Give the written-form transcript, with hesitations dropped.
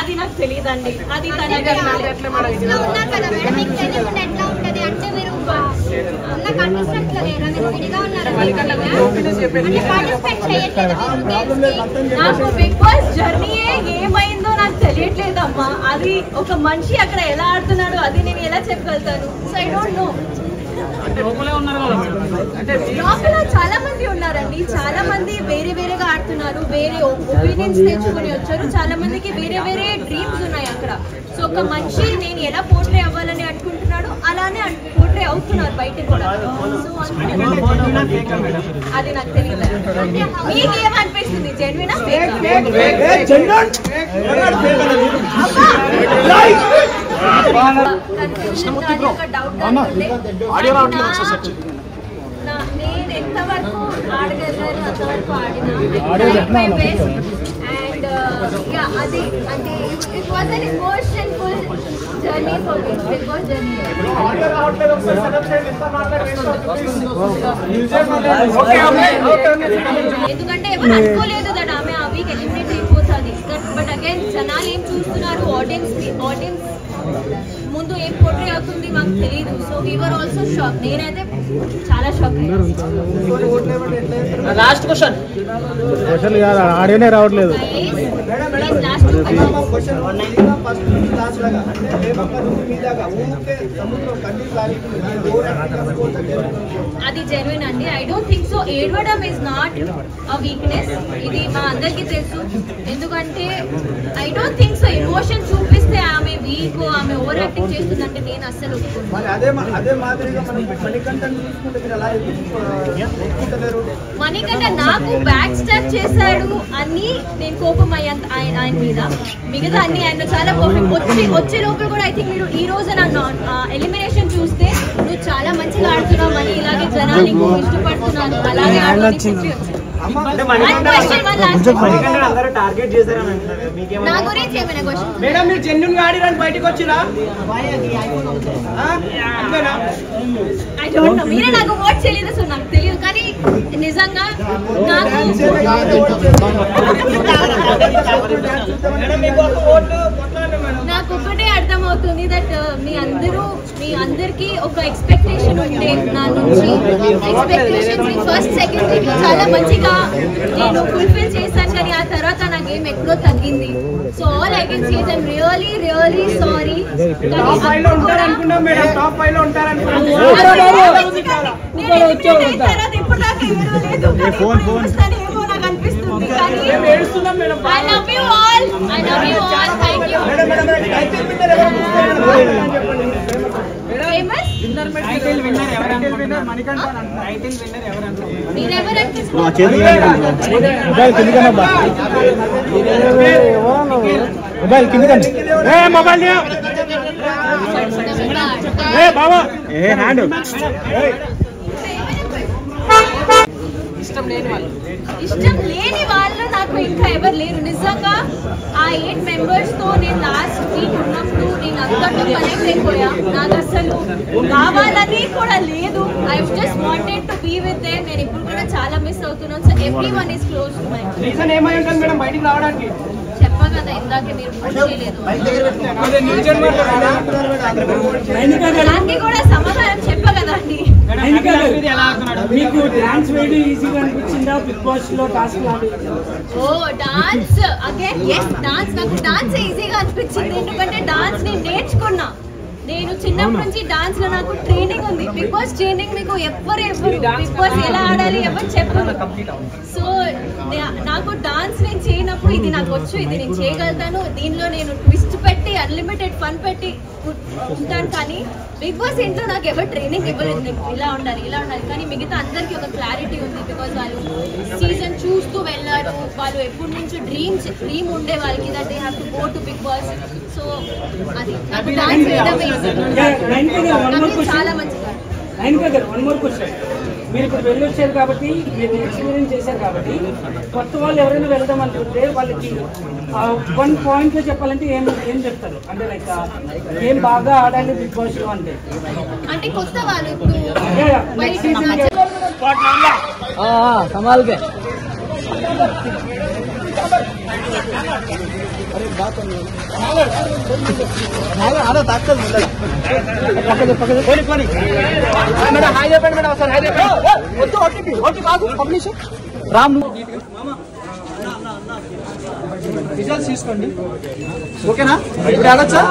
అది నాకు తెలియదండి. అది తన నాకు బిగ్ బాస్ జర్నీయే ఏమైందో నాకు తెలియట్లేదమ్మా. అది ఒక మనిషి అక్కడ ఎలా ఆడుతున్నాడో అది నేను ఎలా చెప్పగలుగుతాను. So I don't know. లోపల చాలా మంది ఉన్నారండి, చాలా మంది వేరే వేరేగా ఆడుతున్నారు, వేరే ఒపీనియన్స్ తెచ్చుకుని వచ్చారు, చాలా మందికి వేరే వేరే డ్రీమ్స్ ఉన్నాయి అక్కడ. సో ఒక మనిషి నేను ఎలా పోర్ట్రే అవ్వాలని అనుకుంటున్నాడు అలానే పోర్ట్రే అవుతున్నారు బయట కూడా. సో అది నాకు తెలియదు. మీకేమనిపిస్తుంది? జెన్యునా నేను ఎంతవరకు ఆడగలను అంతవరకు ఆడినా. అండ్ అది అంటే it was an emotionful journey for me. Bigg Boss journey ఎందుకంటే ఎవరు అనుకోలేదు దట్ ఆమె ఆ వీక్ ఎలిమినేట్ అయిపోతుంది. బట్ అగైన్ జనాలు ఏం చూస్తున్నారు, ఆడియన్స్ ముందు ఏం పోర్ట్రే అవుతుంది మాకు తెలియదు. So we were also shock. నేనైతే చాలా షాక్ అయ్యాను. లాస్ట్ క్వశ్చన్ ఆడియోనే రావట్లేదు. అది జెన్యున్ అండి. I don't think so. ఏడవడం ఇస్ నాట్ అ వీక్నెస్. ఇది మా అందరికీ తెలుసు. ఎందుకంటే I don't think so emotion చూపిస్తే ఆమె వీక్, ఆమె ఓవర్ యాక్టింగ్ చేస్తుందంటే నేను అస్సలు మణికంఠ నాకు బ్యాక్ స్టాప్ చేశాడు అని నేను కోపం ఆయన మీద. మిగతా అన్ని ఆయన చాలా వచ్చే లోపల కూడా ఐ థింక్ మీరు ఈ రోజు నన్ను ఎలిమినేషన్ చూస్తే నువ్వు చాలా మంచిగా ఆడుతున్నావు అని, ఇలాగే జనాలు ఇష్టపడుతున్నాను అలాగే నా గురించి ఏమైనా క్వశ్చన్? మేడం మీరు జెన్యున్ గా ఆడిరని బయటకు వచ్చిరా? I don't know. మీరే నాకు ఓట్ చేయలేదు, సో నాకు తెలియదు. కానీ నిజంగా నాకు ఒకటే అర్థమవుతుంది దట్ మీ అందరికి ఒక ఎక్స్పెక్టేషన్ ఉంటే నా నుంచి. ఎక్స్పెక్టేషన్స్ ఫస్ట్ సెకండ్ వీక్ లో చాలా మంచిగా నేను ఫుల్ఫిల్ చేశాను, కానీ ఆ తర్వాత నా గేమ్ ఎక్కడో తగ్గింది. So all I can say I'm really really sorry. ఇప్పుడు దాకా ఏమో నాకు అనిపిస్తుంది. I love you all. Thank you. ఇష్టం లేని వాళ్ళు నాకు ఇంకా ఎవరు లేరు నిజంగా. ఆ 8 మెంబర్స్ తో నేను లాస్ట్ వీక్ ఉన్నప్పుడు నేను అందరితో కనెక్ట్ అయిపోయా. నాకు అసలు కావాలని కూడా లేదు. I just wanted to be with them. నేను ఇప్పుడు కూడా చాలా మిస్ అవుతున్నాను. So everyone is close to my. Reason ఏమై ఉంటుంది మేడం బయటికి రావడానికి? చెప్పా కదా ఇందాకే మీరు చేయలేదు. దానికి కూడా సమాధానం చెప్పా కదా అండి. మీకు డాన్స్ వేయడం ఈజీగా అనిపించిందా బిగ్ బాస్ లో టాస్క్? ఓ డాన్స్ అగైన్ ఎస్ డాన్స్. నాకు డాన్స్ ఈజీగా అనిపించింది ఎందుకంటే డాన్స్ నేను నేర్చుకున్నా. నేను చిన్నప్పటి నుంచి డాన్స్ లో నాకు ట్రైనింగ్ ఉంది. బిగ్ బాస్ ట్రైనింగ్ మీకు ఎవరు బిగ్ బాస్ ఎలా ఆడాలి ఎవరు చెప్పరు. సో నాకు డాన్స్ నేను చేయనప్పుడు ఇది నాకు వచ్చు, ఇది నేను చేయగలుగుతాను. దీనిలో నేను ట్విస్ట్ పెట్టి అన్లిమిటెడ్ ఫన్ పెట్టి ఉంటాను. కానీ బిగ్ బాస్ ఏంటో నాకు ఎవరు ట్రైనింగ్ ఇవ్వలేదు. ఇలా ఉండాలి ఇలా ఉండాలి. కానీ మిగతా అందరికీ ఒక క్లారిటీ ఉంది. బికాజ్ వాళ్ళు సీజన్ చూస్తూ వెళ్ళారు. వాళ్ళు ఎప్పటి నుంచో డ్రీమ్ ఉండే వాళ్ళకి that they have to go to Bigg Boss. So అది నాకు డాన్స్ చేయడమే చాలా మంచిగా. మీరు ఇప్పుడు వెళ్ళొచ్చారు కాబట్టి, మీరు ఎక్స్పీరియన్స్ చేశారు కాబట్టి, కొత్త వాళ్ళు ఎవరైనా వెళ్దాం అనుకుంటే వాళ్ళకి 1 పాయింట్ లో చెప్పాలంటే ఏం చెప్తారు? అంటే లైక్ ఏం బాగా ఆడాలి బిగ్ బాస్ లో అంటే కొత్త వాళ్ళు ఇప్పుడు సంభాల్కే హాయ్ చెప్పండి మేడం సార్ హాయ్ చెప్పండి రామ్ రిజల్ట్స్ తీసుకోండి ఓకేనా ఇప్పుడు వెళ్ళొచ్చా